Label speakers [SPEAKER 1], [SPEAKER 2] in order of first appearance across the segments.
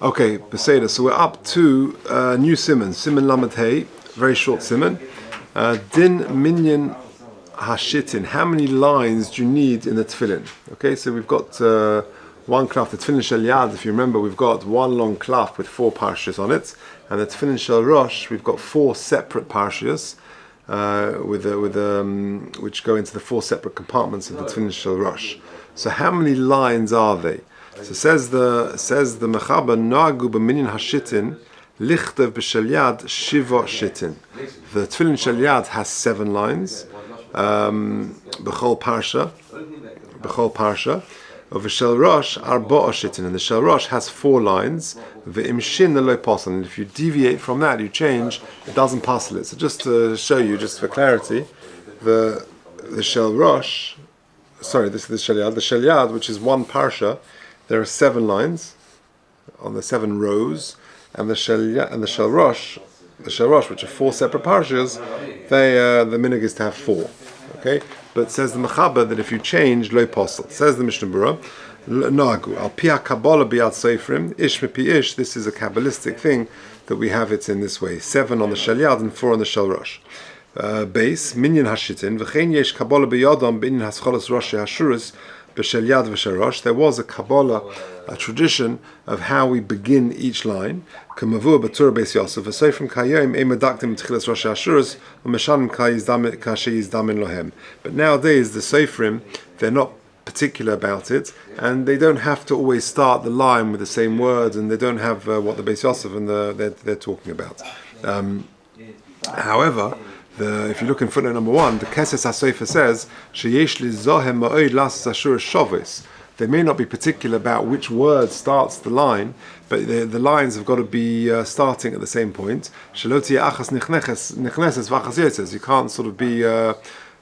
[SPEAKER 1] Okay, Beseda. So we're up to new Siman Lamed Hey, very short Siman. Din Minyan Hashitin. How many lines do you need in the Tefillin? Okay, so we've got one klaf, the Tefillin Shel Yad. If you remember, we've got one long klaf with 4 parshas on it, and the Tefillin Shel Rosh, we've got 4 separate parshas which go into the 4 separate compartments of the Tefillin Shel Rosh. So how many lines are they? So says the Mechaber, Noagu b'minyan hashitin lichtev b'shel yad shiva shitin. The Tefillin Shel Yad has 7 lines. B'chol parsha. Of the Shel Rosh arba'a shitin, and the Shel Rosh has 4 lines. V'imshin lo pasal, and if you deviate from that, you change, it doesn't pasal it. So just to show you, just for clarity, the Shel Rosh, sorry, this is the Shel Yad. The Shel Yad, which is one parsha, there are 7 lines on the 7 rows, and the Shel Rosh, which are 4 separate parshas, the minhag is to have 4. Okay, but says the Mechaber that if you change, lo posel. Says the Mishnah Berurah, Nagu al pia Kabbalah biad seifrim ish mepi ish. This is a kabbalistic thing that we have it in this way: 7 on the Shel Yad and 4 on the Shel Rosh. Base minyan hashitin v'chein yesh Kabbalah biyadam b'inyan hascholas rosh hashuras b'Shel Yad v'Shel Rosh. There was a Kabbalah, a tradition of how we begin each line. K'mavur b'Torah beis Yosef v'seifrim kayim emadaktim tchilas rosh hashuras u'meshanim kasheyizdamin lohem. But nowadays the seifrim, they're not particular about it, and they don't have to always start the line with the same words, and they don't have what the beis Yosef and they're talking about. However, if you look in footnote number 1, the Keses HaSofer says, Sheyesh li zohem ma'od las ashur shavis. They may not be particular about which word starts the line, but the lines have got to be starting at the same point. Shaloti achas nichneses v'achas yotzes. You can't sort of be.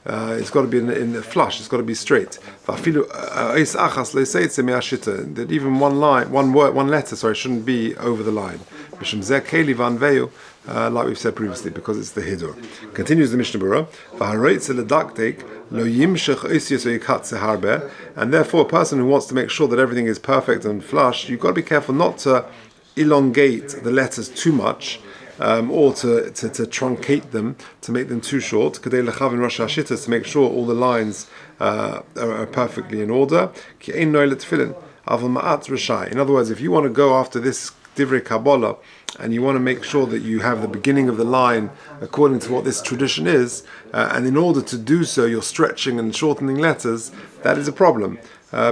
[SPEAKER 1] It's got to be in a flush. It's got to be straight. That even one letter, shouldn't be over the line. Like we've said previously, because it's the Hidur. Continues the Mishnah Berurah, and therefore a person who wants to make sure that everything is perfect and flush, you've got to be careful not to elongate the letters too much, or to truncate them, to make them too short, to make sure all the lines are perfectly in order. In other words, if you want to go after this Divrei Kabbalah, and you want to make sure that you have the beginning of the line according to what this tradition is, and in order to do so you're stretching and shortening letters, that is a problem,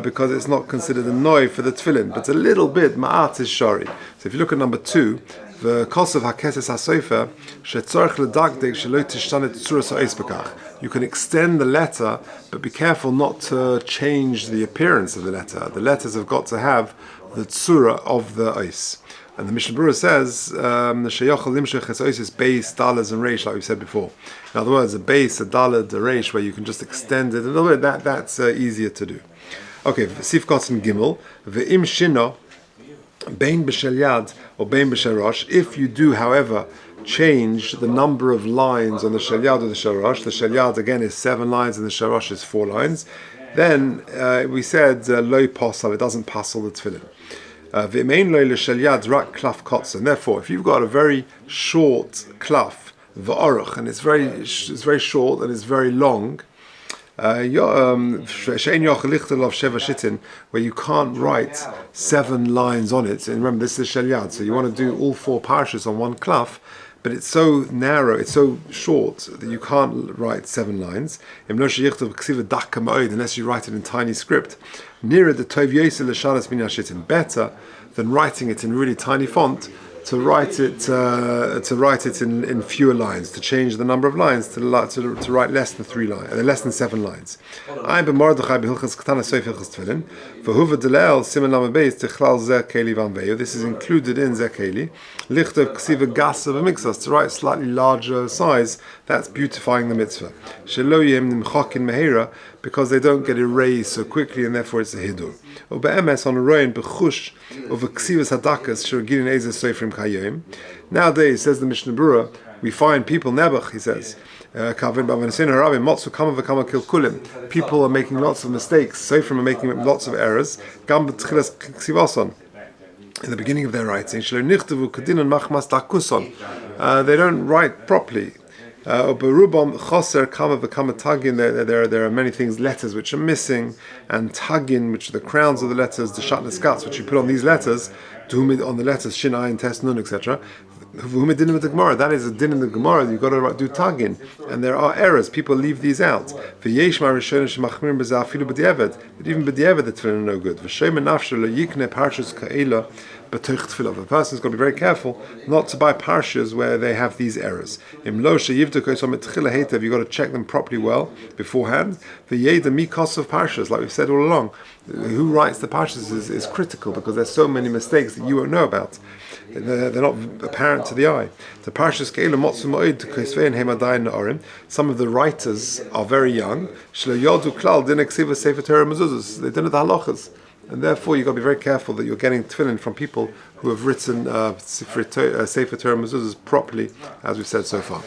[SPEAKER 1] because it's not considered a noi for the tefillin, but a little bit ma'at is shari. So if you look at number 2, the kosav hakeses hasofer shetzorich ledagdeg shelo tishtanet tzuras ha'os bekach. You can extend the letter, but be careful not to change the appearance of the letter. The letters have got to have the tzura of the ois. And the Mishnah Berurah says, the sheyochel limshech es ois is base, dalas, and reish, like we said before. In other words, a base, a dalad, a reish, where you can just extend it. In other words, that's easier to do. Okay, Sifkot and Gimel, ve'im shino, bein b'shel yad, or bein b'shel rosh. If you do, however, change the number of lines on the Shel Yad or the Shel Rosh, the Shel Yad again is 7 lines and the Shel Rosh is 4 lines, then we said lo pasal, it doesn't pasal the tefillin. V'mein lo l'Shel Yad rak klaf kotza. And therefore, if you've got a very short klaf, v'orach, and it's very short and it's very long, where you can't write 7 lines on it. And remember, this is Shel Yad, so you want to do all 4 parshas on one klaf, but it's so narrow, it's so short that you can't write 7 lines. Unless you write it in tiny script. Nearer the tov yosel l'shalas min hashitin. Better than writing it in really tiny font, to write it in fewer lines, to change the number of lines, to write less than 3 lines, less than 7 lines. I'm b'Mordechai b'hilchas ketana soif hilchas tefillin. V'huva delel siman lamed beis tichlal zeh keli vanveyu. This is included in zeh keli. Lichtov ksiva gas of a mixas, to write slightly larger size. That's beautifying the mitzvah. Shelo yem nimchokin mehera, because they don't get erased so quickly, and therefore it's a hidur. Ube'emes on a roin b'chush of a ksivas hadakas shirgin ezes soifrim kayim. Nowadays, says the Mishnah Berurah, we find people nebuch. He says, people are making lots of mistakes. Soifrim are making lots of errors. in the beginning of their writing. They don't write properly. There are many things, letters which are missing, and tagin, which are the crowns of the letters, the shatneskats, which you put on these letters, on the letters, shin, ayin, tes, nun, etc. That is a din in the Gemara. You've got to do tagin, and there are errors. People leave these out. That even b'diavad the tefillin are no good. But a person's got to be very careful not to buy parshas where they have these errors. You've got to check them properly well beforehand. The yeda mikos of parshas, like we've said all along, who writes the parshas is critical because there's so many mistakes that you won't know about. They're not apparent to the eye. The parshas keila motzu moed to kosvein hemadayin na'orim. Some of the writers are very young. Shlo yodu klal din eksiva sefer Torah mezuzos. They don't know the halachas. And therefore, you've got to be very careful that you're getting tefillin from people who have written Sefer Torah mezuzos properly, as we've said so far.